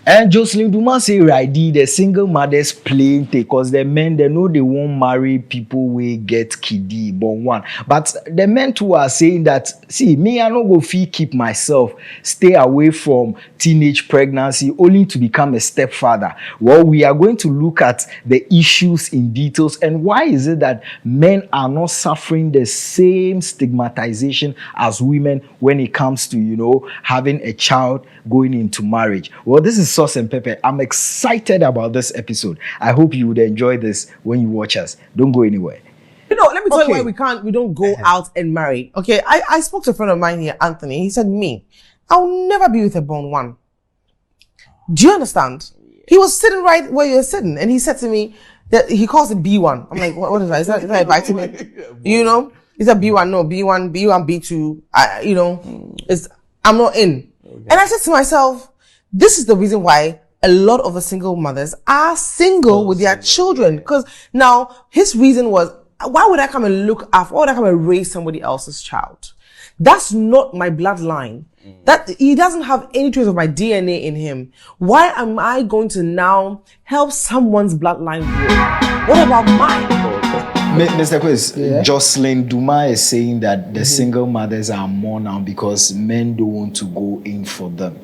And Jocelyn Dumas say right, the single mothers plain because the men they know they won't marry people we get kiddie born one. But the men too are saying that see me I no go fee keep myself, stay away from teenage pregnancy only to become a stepfather. Well, we are going to look at the issues in details and why is it that men are not suffering the same stigmatization as women when it comes to having a child going into marriage. Well, this is Sauce and Pepper. I'm excited about this episode. I hope you would enjoy this when you watch us. Don't go anywhere. Let me tell you why we don't go out and marry. Okay, I spoke to a friend of mine here, Anthony. He said, I'll never be with a born one. Do you understand? He was sitting right where you're sitting, and he said to me that he calls it B1. I'm like, what is that? Is that a vitamin? He said B1, no, B1, B2. I'm not in. Okay. And I said to myself, this is the reason why a lot of the single mothers are single with their children. Because now his reason was, why would I come and why would I come and raise somebody else's child? That's not my bloodline. That he doesn't have any trace of my DNA in him. Why am I going to now help someone's bloodline grow? What about mine? Mr. Quiz, Jocelyn Dumas is saying that the single mothers are more now because men don't want to go in for them.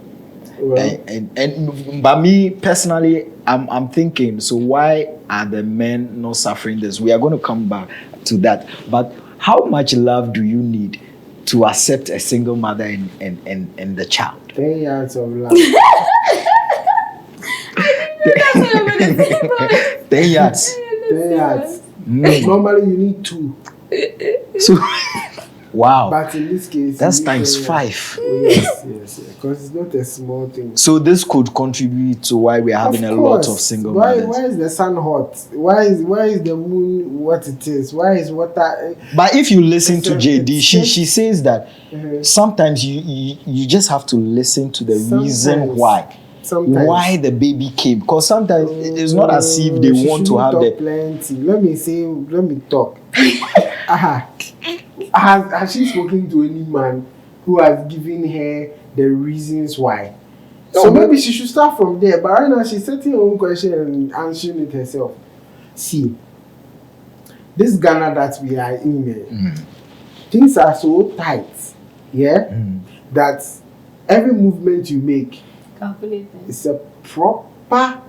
Well, and by me personally, I'm thinking, so why are the men not suffering this? We are going to come back to that. But how much love do you need to accept a single mother and the child? 10 years of love. 10 years. 10 years. Normally you need 2. So, wow. But in this case, that's times 5. Oh, yes. Because it's not a small thing. So this could contribute to why we are having a lot of single mothers. Why is the sun hot? Why is the moon what it is? Why is water? But if you listen to JD, she says that sometimes you just have to listen to the reason why. Sometimes. Why the baby came, because sometimes it's not as if they want to have the plenty. Let me talk. Has she spoken to any man who has given her the reasons why? So maybe she should start from there. But right now she's setting her own question and answering it herself. See, this Ghana that we are in, things are so tight, that every movement you make, it's a proper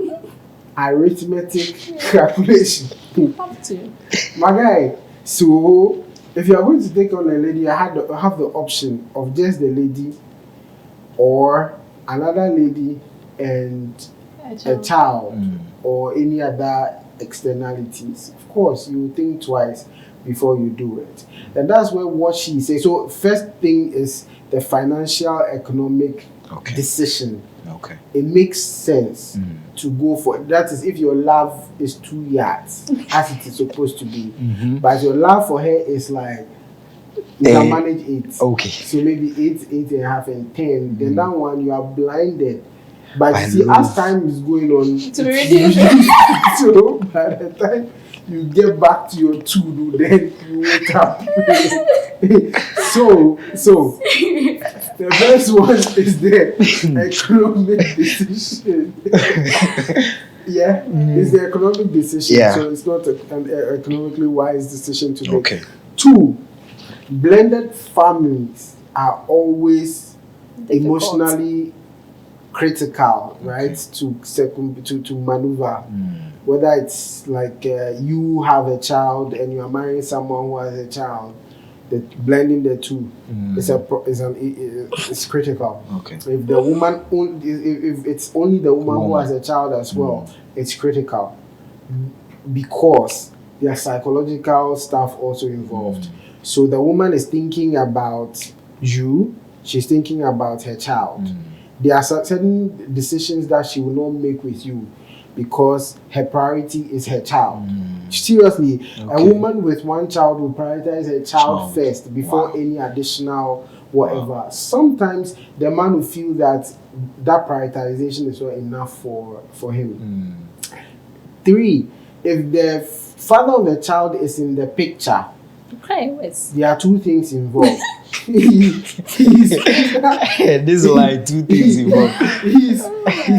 arithmetic calculation. My guy, so if you are going to take on a lady, I have the option of just the lady or another lady and a child or any other externalities. Of course, you think twice before you do it. And that's what she says. So first thing is the financial economic decision. Okay. It makes sense to go for that. Is if your love is 2 yards as it is supposed to be, but your love for her is like you can manage 8. Okay. So maybe 8.5, and 10. Then that one you are blinded. But see, as time is going on, so by the time you get back to your 2, then you wake up. So the first one is the economic decision. It's the economic decision. So it's not an economically wise decision to make. Okay. 2, blended families are always emotionally critical, right? To maneuver. Whether it's like you have a child and you are marrying someone who has a child, that blending the two is critical. Okay. If the woman if it's only the woman who has a child as well, it's critical because there are psychological stuff also involved. So the woman is thinking about you, she's thinking about her child. There are certain decisions that she will not make with you because her priority is her child. Seriously, a woman with one child will prioritize her child first before any additional whatever. Sometimes the man will feel that prioritization is not enough for him. 3, if the father of the child is in the picture, there are 2 things involved. he's This is like two things involved. he's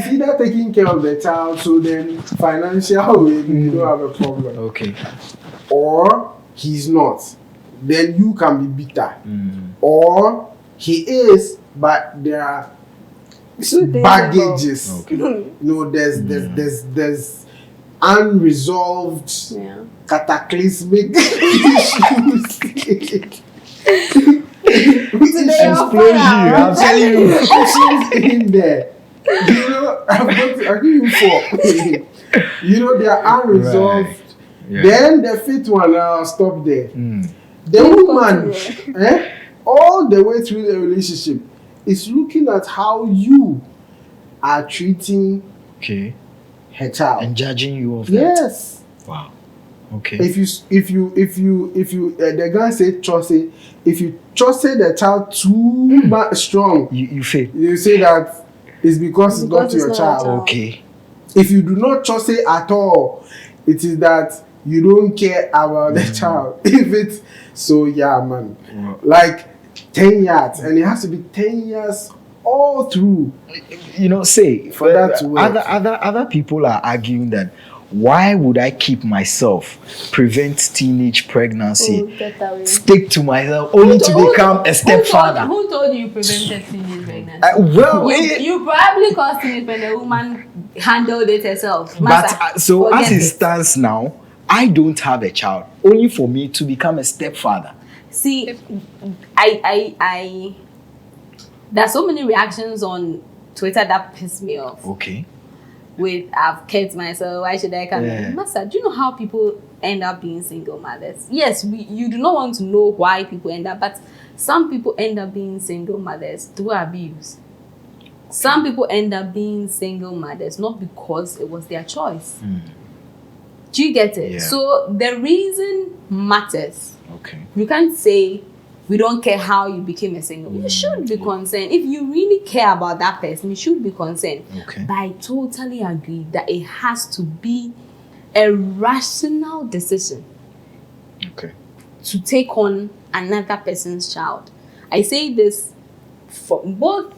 either taking care of the child, so then financial way you don't have a problem, Okay. or he's not, then you can be bitter, or he is, but there are baggages. Okay. You know, there's unresolved Yeah. cataclysmic issues. Explosion, I'm telling you. Issues in there. You know, I'll give you 4. You know, they are unresolved. Right. Yeah. Then the 5th one, I'll stop there. Mm. The woman, all the way through the relationship, is looking at how you are treating Okay. her child. And judging you of that. Yes. Wow. Okay. If you the guy say trust it, if you trust the child too much strong, You fail. you say that it's because it's not Because your it's not child. your child. Okay. If you do not trust it at all, it is that you don't care about the child. If it's so, yeah, man, Wow. like 10 years, and it has to be 10 years all through. You know, say For that to work. other people are arguing that why would I keep myself, prevent teenage pregnancy, Oh, get away. stick to myself only to become a stepfather? Who told you prevented teenage pregnancy? You probably caused it when the woman handled it herself. But Master, so as forget it stands now, I don't have a child, only for me to become a stepfather. See, I there's so many reactions on Twitter that piss me off. Okay. With I've kept myself, why should I come? Yeah. Master, do you know how people end up being single mothers? Yes, you do not want to know why people end up, but some people end up being single mothers through abuse. Some people end up being single mothers not because it was their choice. Do you get it? Yeah. So the reason matters. Okay. You can't say we don't care how you became a single. You should be concerned. If you really care about that person, you should be concerned. Okay. But I totally agree that it has to be a rational decision Okay. to take on another person's child. I say this for both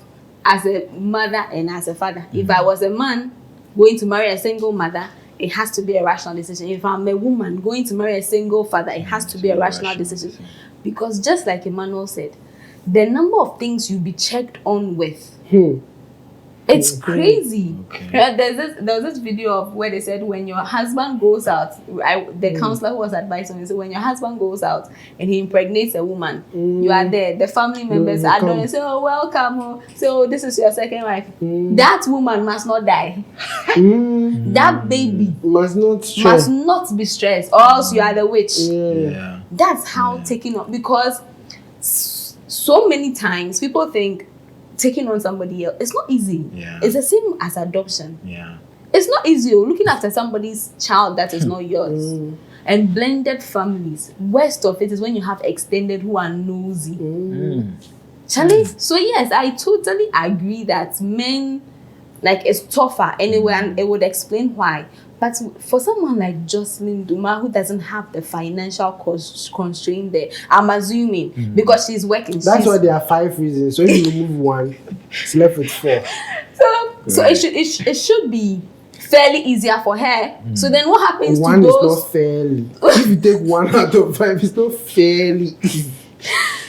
as a mother and as a father. If I was a man going to marry a single mother, it has to be a rational decision. If I'm a woman going to marry a single father, it has to be a rational decision. Because just like Emmanuel said, the number of things you'll be checked on with, it's crazy. Okay. There was this video of where they said when your husband goes out, the counselor who was advising me said when your husband goes out and he impregnates a woman, you are there. The family members are there and say, "Oh, welcome. Oh, so this is your second wife." That woman must not die. That baby Must not must stress. not be stressed, or else you are the witch. Yeah. That's how taking on, because so many times people think taking on somebody else, it's not easy. Yeah. It's the same as adoption. Yeah. It's not easy. You're looking after somebody's child that is not yours. And blended families. Worst of it is when you have extended who are nosy. Charlie? So yes, I totally agree that men, like, it's tougher anyway, and it would explain why. But for someone like Jocelyn Duma, who doesn't have the financial constraint there, I'm assuming, because she's working. That's why there are 5 reasons. So if you remove one, it's left with 4. So it should be fairly easier for her. So then what happens One to is those? not fairly. If you take 1 out of 5, it's not fairly easy.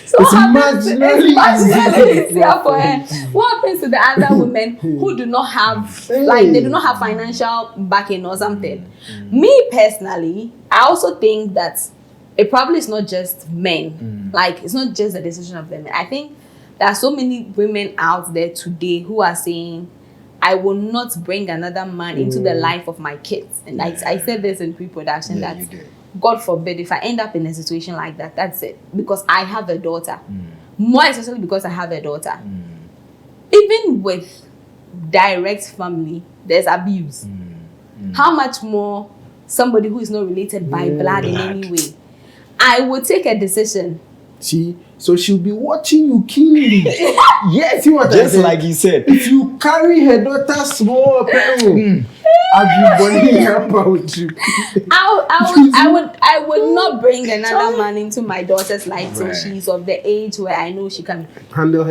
So It's what happens? marginally It's marginally easy. easier for her. What happens to the other women who do not have, like, they do not have financial backing or something? Me personally, I also think that it probably is not just men. Like, it's not just a decision of them. I think there are so many women out there today who are saying, I will not bring another man into the life of my kids. And I said this in pre-production, Yeah, that you did. God forbid if I end up in a situation like that, that's it. Because I have a daughter. More especially because I have a daughter. Even with direct family, there's abuse. How much more somebody who is not related by blood in any way? I would take a decision. See, so she'll be watching you keenly. Yes, See what I just said? like you said. If you carry her daughter small, Everybody about you. I would not bring another man into my daughter's life till Right. she's of the age where I know she can Handle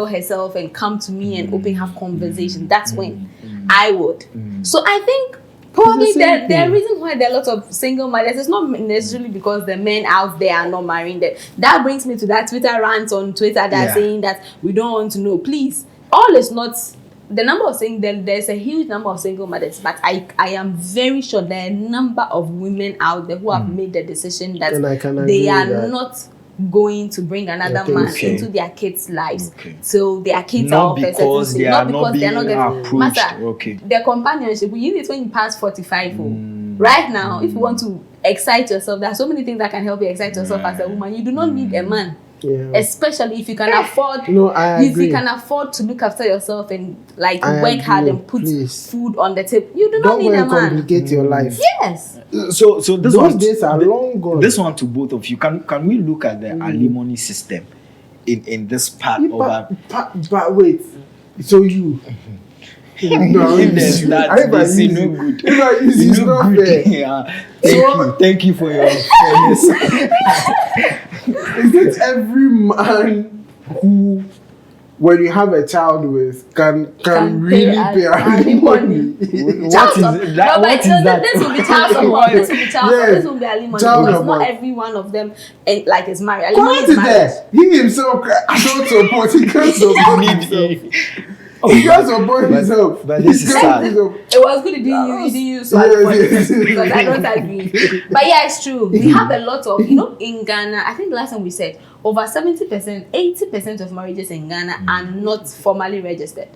herself. and come to me and open have conversation. That's when I would. So I think probably It's the same the thing. reason why there are lots of single mothers is not necessarily because the men out there are not marrying them. That brings me to that Twitter rant on Twitter that Yeah. saying that we don't want to know. Please, all is not the number of single. There's a huge number of single mothers, but I am very sure there are a number of women out there who have made the decision that And I can agree they are with that. not going to bring another Okay, man okay. into their kids' lives. Okay. So their kids Not are of a certain because stage, they are not being getting approached. Master, Okay. the companionship, we use it when you pass 45. Right now, if you want to excite yourself, there are so many things that can help you excite yourself as a woman. You do not need a man. Yeah. Especially if you can afford, No, I if agree. you can afford to look after yourself and like I work hard agree, and put please. food on the table, you do not Don't need go a and man. complicate your life. Yes. So this Those one days are long gone. This one to both of you. Can we look at the alimony system in this part of our But wait, so you. No, if there's that, this is no good. If I use It's it's no not good. fair. Yeah. Thank you for your fairness. Is it every man who, when you have a child with, can really pay alimony? What is that? No, What is that? This will be child support. This will be child support. Yes. This will be alimony. Child Because support. not every one of them like is married. Alimony What is is marriage. that? He himself, I don't support. He can't support himself. Oh, He can't support himself. but this He is can't sad. himself. It was good. You didn't use so Yes. because I don't agree. But yeah, it's true. We have a lot of in Ghana. I think the last time we said over 70%, 80% of marriages in Ghana are not formally registered.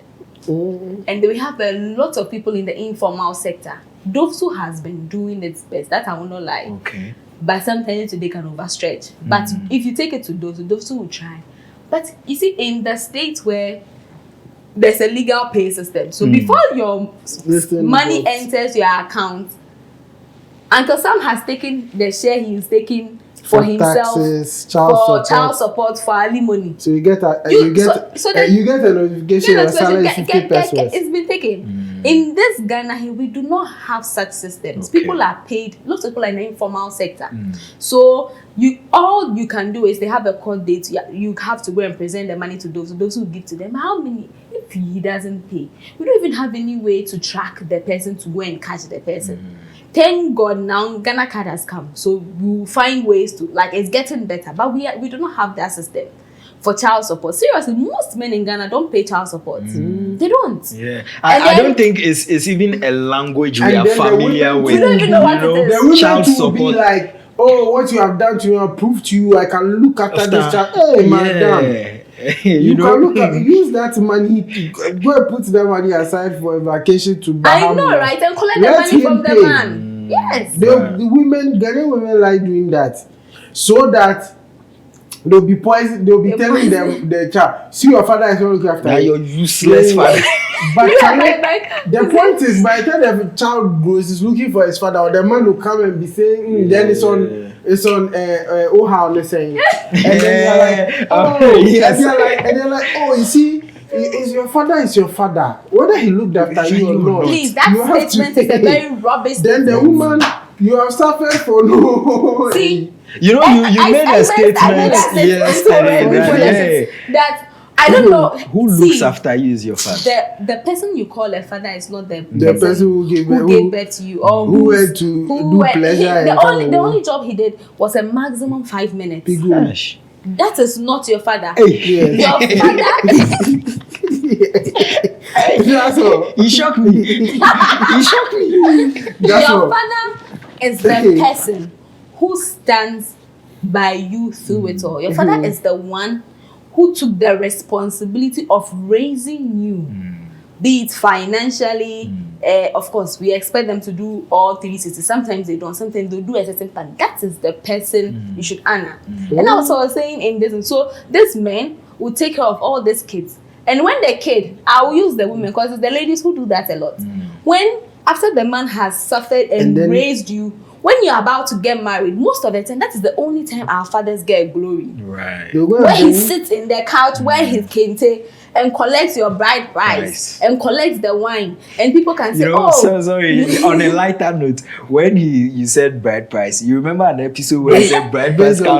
And we have a lot of people in the informal sector. Dovsu has been doing its best. That I will not lie. Okay. But sometimes they can overstretch. But if you take it to Dovsu will try. But you see, in the states where there's a legal pay system, so before your Listen, money but- enters your account, Uncle Sam has taken the share he is taking for himself, taxes, for child child support. support, for alimony. So you get a You- you get so then- you get a notification your salary is 50 pesos. It's been taken. In this Ghana here, we do not have such systems. Okay. People are paid. Lots of people are in the informal sector. So all you can do is they have a court date. You have to go and present the money to those who give to them. How many? If he doesn't pay, we don't even have any way to track the person to go and catch the person. Thank God now Ghana card has come, so we'll find ways to it's getting better. But we do not have that system for child support. Seriously, most men in Ghana don't pay child support. They don't. Yeah, And I then- don't think it's even a language we And are then the familiar women with. too, We don't even know what it is. The women child too will be support. like, oh, what you have done to me, I prove to you, I can look after this child. Hey, madam. You can look at use that money to go and put that money aside for a vacation to Bahamas. I know, right? And collect the Let money him from the pay. man. Yes. The women, Ghanaian women like doing that, so that they'll be poison. They'll be They're telling poison. them the child, see your father is not looking after Now you. you're useless father. But Yeah, Charlie, like- the point is, by the time the child grows, is looking for his father, or the man will come and be saying, then it's on Oha, let's say, and then they're like, oh, Yes. and they're like, oh, you see, is your father is your father, whether he looked after you or not. Please, you that have to statement is a pay. very rubbish Then the statement. woman, you have suffered for no. See, You know, you made a statement I made a statement yesterday. already that, before yeah, that I don't know who looks after you is your father. the person you call a father is not the person who gave birth- gave birth to you or who who's- went to who do went- pleasure the and only come the home. only job he did was a maximum 5 minutes. Pigu. Gosh. That is not your father. Hey, Yes. Your father That's all. he shocked me. He shocked me. That's your all. father is the person who stands by you through it all. Your father is the one who took the responsibility of raising you, be it financially. Of course, we expect them to do all 360. Sometimes they don't. Sometimes they do a certain part. That is the person you should honor. And also, I was saying in this, so this man will take care of all these kids. And when the kid, I will use the women because it's the ladies who do that a lot. When after the man has suffered and then- raised you, when you're about to get married, most of the time that is the only time our fathers get glory. Right. They'll go Where and he do- sits in the couch, where his kente, and collects your bride price and collects the wine, and people can say, so sorry. On a lighter note, when you said bride price, you remember an episode where he said bride price can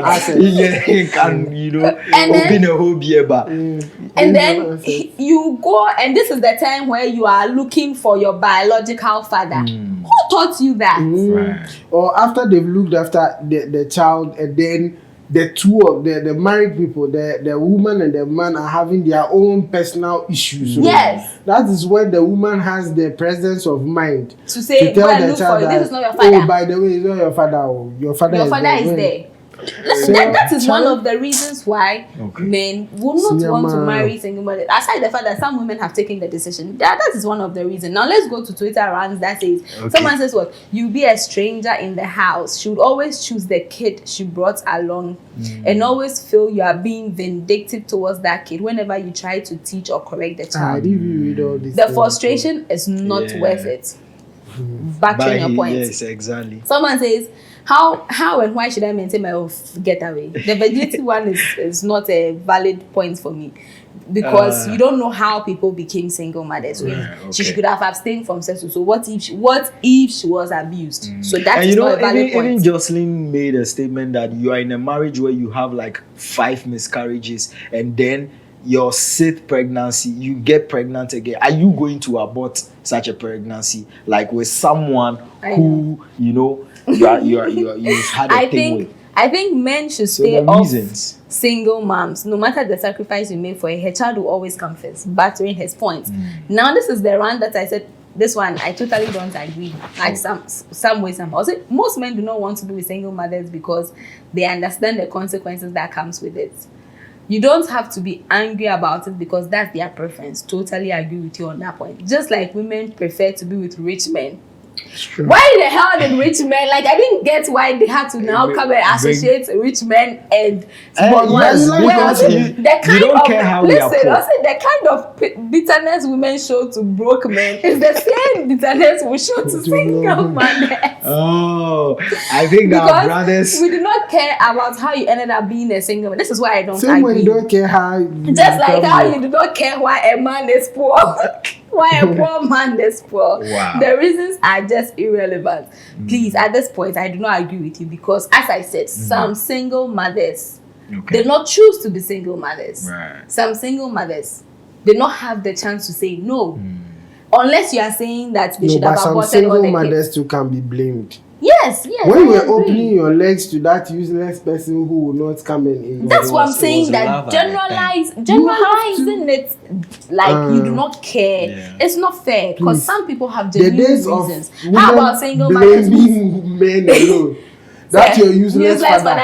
open a whole beer bar. And then you go, and this is the time where you are looking for your biological father. Who taught you that? Right. Or after they've looked after the child, and then the two of the married people, the woman and the man are having their own personal issues. Yes. That is when the woman has the presence of mind to say, tell well, the look child for it. that, This is not your father. oh, by the way, it's not your father. Oh, your father is there. So, that is one of the reasons why men will not want to marry single mothers. Aside the fact that some women have taken the decision, that is one of the reasons. Now let's go to Twitter rants that says, someone says what? You'll be a stranger in the house. She would always choose the kid she brought along and always feel you are being vindictive towards that kid whenever you try to teach or correct the child. The frustration is not worth it. Battering your point. Yes, exactly. Someone says, how and why should I maintain my getaway? The virginity one is not a valid point for me, because you don't know how people became single mothers. She could have abstained from sex. So what if she was abused? So that is not a valid point. Even Jocelyn made a statement that you are in a marriage where you have like 5 miscarriages, and then your 6th pregnancy, you get pregnant again. Are you going to abort such a pregnancy, like with someone who you've had a thing with? I think men should stay off single moms. No matter the sacrifice you make for her child will always come first, battering his point. Now this is the rant that I said, this one I totally don't agree. Like some way, somehow. Also, most men do not want to be with single mothers because they understand the consequences that comes with it. You don't have to be angry about it because that's their preference. Totally agree with you on that point. Just like women prefer to be with rich men. Why the hell did rich men, like, I didn't get why they had to now come and associate rich men and small ones. You don't care how they are poor. The kind of bitterness women show to broke men is the same bitterness we show to single mothers. Oh, I think our brothers. We do not care about how you ended up being a single man. This is why I don't same agree. way you don't care how. Just like how you do not care why a man is poor. Why a poor man is poor. Wow. The reasons are just irrelevant. Please, at this point, I do not agree with you because, as I said, some single mothers did not choose to be single mothers. Right. Some single mothers did not have the chance to say no. Unless you are saying that they should have aborted all the single kids. mothers too can be blamed. Yes. When you were opening your legs to that useless person who will not come in. That's what I'm saying, that generalizing it like you do not care. Yeah. It's not fair because some people have genuine reasons. How about single mothers? Blaming men alone. That's your useless father.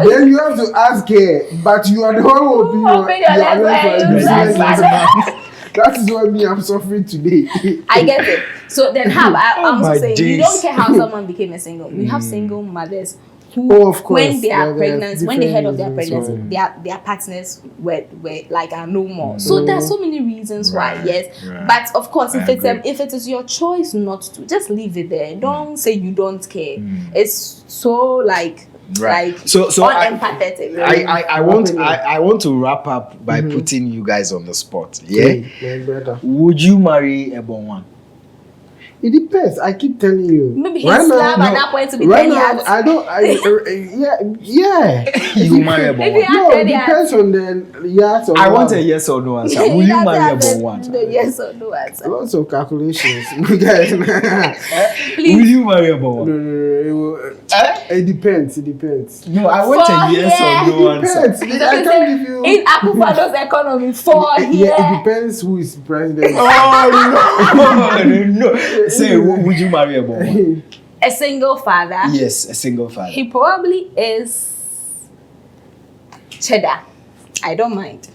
Then you have to ask her, but you are the one who open your legs. That is what me I'm suffering today. I get it. So then I'm also saying you don't care how someone became a single. We have single mothers who, of course, when they are pregnant, when they heard of their pregnancy, their partners were like are no more. So there's so many reasons why. Yes, but of course, if it is your choice not to, just leave it there. Don't say you don't care. It's so like. Right. Like so unempathetic. I want to wrap up by putting you guys on the spot. Yeah. My brother. Would you marry a born one? It depends. I keep telling you. Maybe his slab at that point to be 10 years. I don't. Yeah. You marry a born one? No, it depends on the yes or no. I want a yes or no answer. Will you marry a born one? No, yes or no answer. Lots of calculations. Please. Will you marry a born one? No. It depends. No, I want a yes or no answer. I can't give you. In Akufado's economy, it depends who is president. No. Say, would you marry a born one? A single father? Yes, a single father. He probably is cheddar. I don't mind.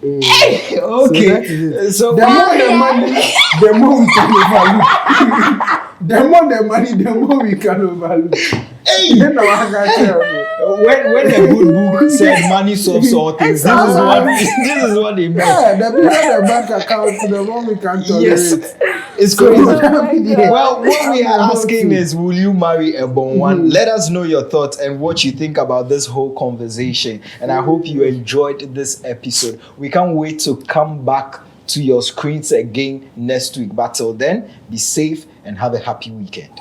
Okay. So the more the money, the more we can overlook. The more the money, the more we can overlook. Hey! when a good book said money solves all things, this is what they meant. Yeah, the bigger the bank account, the more we can tolerate. Yes, it's crazy. Yeah. Well, what we are asking is, will you marry a born one? Let us know your thoughts and what you think about this whole conversation. And I hope you enjoyed this episode. We can't wait to come back to your screens again next week. But till then, be safe and have a happy weekend.